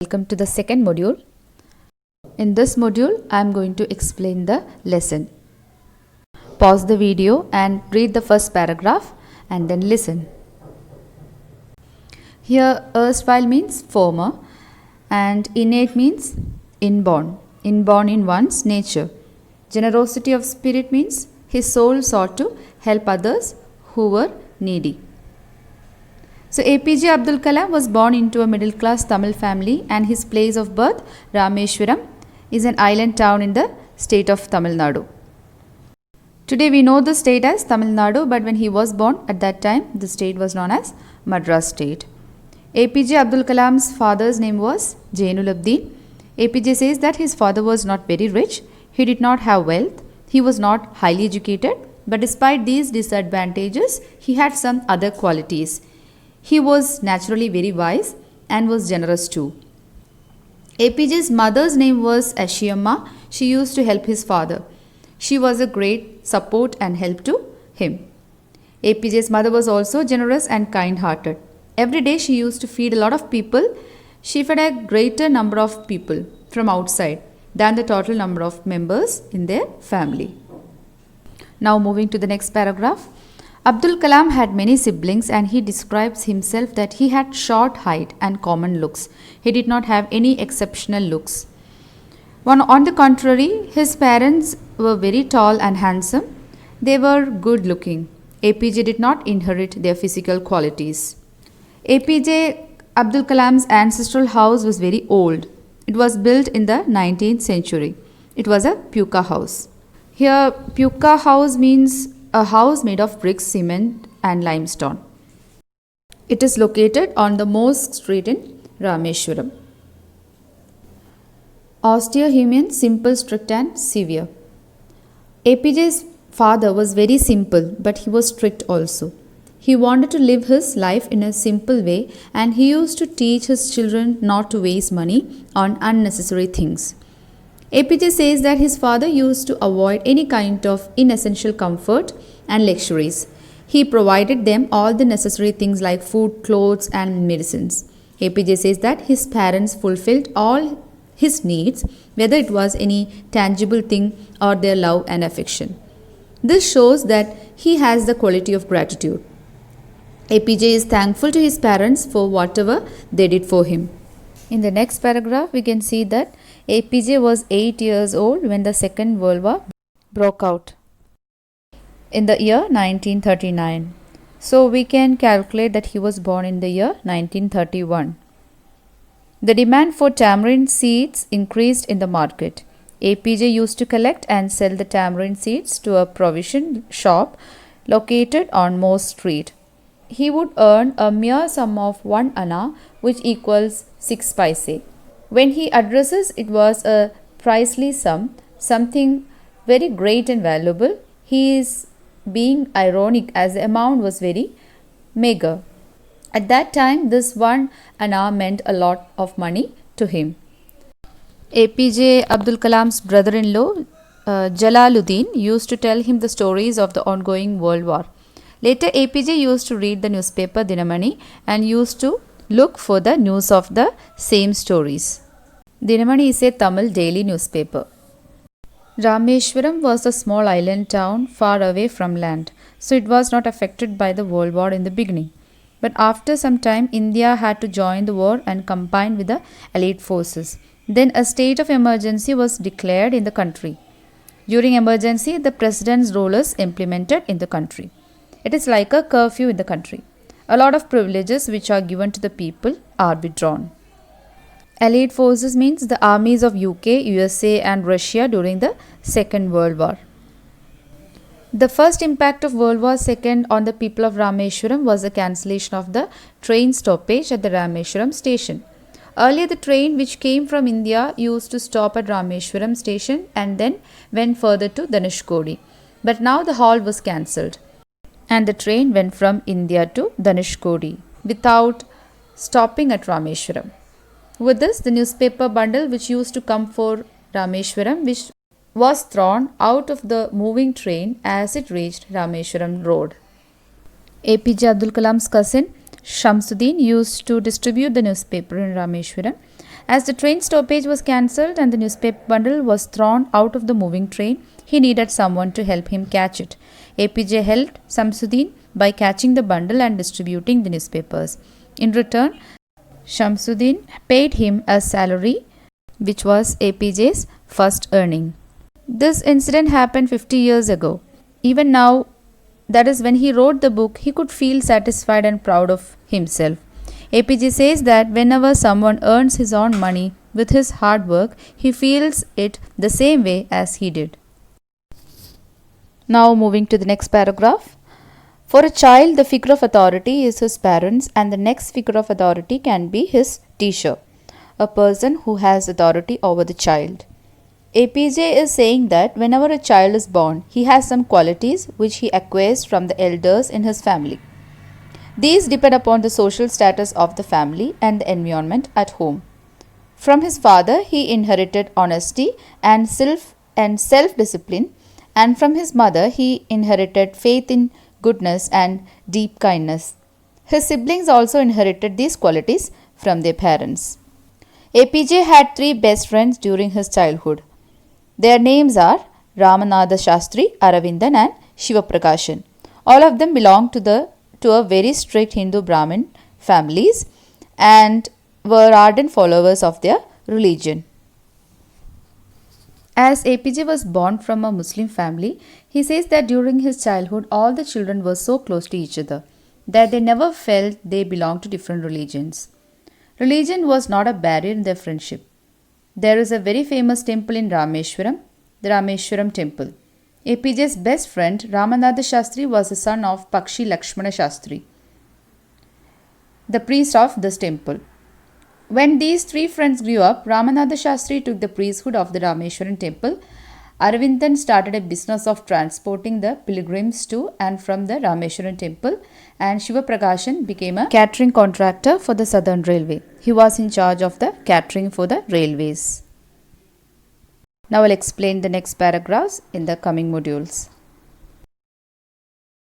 Welcome to the second module. In this module, I am going to explain the lesson. Pause the video and read the first paragraph and then listen. Here, erstwhile means former and innate means inborn in one's nature. Generosity of spirit means his soul sought to help others who were needy. So APJ Abdul Kalam was born into a middle class Tamil family, and his place of birth, Rameshwaram, is an island town in the state of Tamil Nadu. Today we know the state as Tamil Nadu, but when he was born at that time, the state was known as Madras state. APJ Abdul Kalam's father's name was Jainuluddin. APJ says that his father was not very rich, he did not have wealth, he was not highly educated, but despite these disadvantages, he had some other qualities. He was naturally very wise and was generous too. APJ's mother's name was Ashiyamma. She used to help his father. She was a great support and help to him. APJ's mother was also generous and kind-hearted. Every day she used to feed a lot of people. She fed a greater number of people from outside than the total number of members in their family. Now moving to the next paragraph. Abdul Kalam had many siblings, and he describes himself that he had short height and common looks. He did not have any exceptional looks. On the contrary, his parents were very tall and handsome. They were good looking. APJ did not inherit their physical qualities. APJ Abdul Kalam's ancestral house was very old. It was built in the 19th century. It was a pucca house. Here, pucca house means a house made of bricks, cement and limestone. It is located on the Mosque Street in Rameshwaram. Austere he means simple, strict and severe. APJ's father was very simple, but he was strict also. He wanted to live his life in a simple way, and he used to teach his children not to waste money on unnecessary things. APJ says that his father used to avoid any kind of inessential comfort and luxuries. He provided them all the necessary things like food, clothes and medicines. APJ says that his parents fulfilled all his needs, whether it was any tangible thing or their love and affection. This shows that he has the quality of gratitude. APJ is thankful to his parents for whatever they did for him. In the next paragraph, we can see that APJ was 8 years old when the Second World War broke out in the year 1939. So we can calculate that he was born in the year 1931. The demand for tamarind seeds increased in the market. APJ used to collect and sell the tamarind seeds to a provision shop located on Mosque Street. He would earn a mere sum of 1 anna, which equals 6 paise. When he addresses it was a pricely sum, something very great and valuable, he is being ironic as the amount was very meager. At that time, this 1 anna meant a lot of money to him. APJ Abdul Kalam's brother-in-law, Jalaluddin, used to tell him the stories of the ongoing World War. Later, APJ used to read the newspaper Dinamani and used to look for the news of the same stories. Dinamani is a Tamil daily newspaper. Rameshwaram was a small island town far away from land, so it was not affected by the World War in the beginning. But after some time, India had to join the war and combine with the Allied forces. Then a state of emergency was declared in the country. During emergency, the president's rule is implemented in the country. It is like a curfew in the country. A lot of privileges which are given to the people are withdrawn. Allied forces means the armies of UK, USA and Russia during the Second World War. The first impact of World War II on the people of Rameshwaram was the cancellation of the train stoppage at the Rameshwaram station. Earlier, the train which came from India used to stop at Rameshwaram station and then went further to Dhanushkodi. But now the halt was cancelled, and the train went from India to Dhanushkodi without stopping at Rameshwaram. With this, the newspaper bundle which used to come for Rameshwaram, which was thrown out of the moving train as it reached Rameshwaram road. APJ Abdul Kalam's cousin Shamsuddin used to distribute the newspaper in Rameshwaram. As the train stoppage was cancelled and the newspaper bundle was thrown out of the moving train, he needed someone to help him catch it. APJ helped Shamsuddin by catching the bundle and distributing the newspapers. In return, Shamsuddin paid him a salary, which was APJ's first earning. This incident happened 50 years ago. Even now, that is when he wrote the book, he could feel satisfied and proud of himself. APJ says that whenever someone earns his own money with his hard work, he feels it the same way as he did. Now moving to the next paragraph. For a child, the figure of authority is his parents, and the next figure of authority can be his teacher, a person who has authority over the child. APJ is saying that whenever a child is born, he has some qualities which he acquires from the elders in his family. These depend upon the social status of the family and the environment at home. From his father, he inherited honesty and self-discipline, and from his mother, he inherited faith in goodness and deep kindness. His siblings also inherited these qualities from their parents. APJ had three best friends during his childhood. Their names are Ramanatha Shastri, Aravindan, and Shiva Prakashan. All of them belonged to a very strict Hindu Brahmin families and were ardent followers of their religion. As APJ was born from a Muslim family, he says that during his childhood, all the children were so close to each other that they never felt they belonged to different religions. Religion was not a barrier in their friendship. There is a very famous temple in Rameshwaram, the Rameshwaram temple. APJ's best friend Ramanatha Shastri was the son of Pakshi Lakshmana Shastri, the priest of this temple. When these three friends grew up, Ramanatha Shastri took the priesthood of the Rameshwaran temple. Aravindan started a business of transporting the pilgrims to and from the Rameshwaran temple, and Shiva Prakashan became a catering contractor for the Southern Railway. He was in charge of the catering for the railways. Now I'll explain the next paragraphs in the coming modules.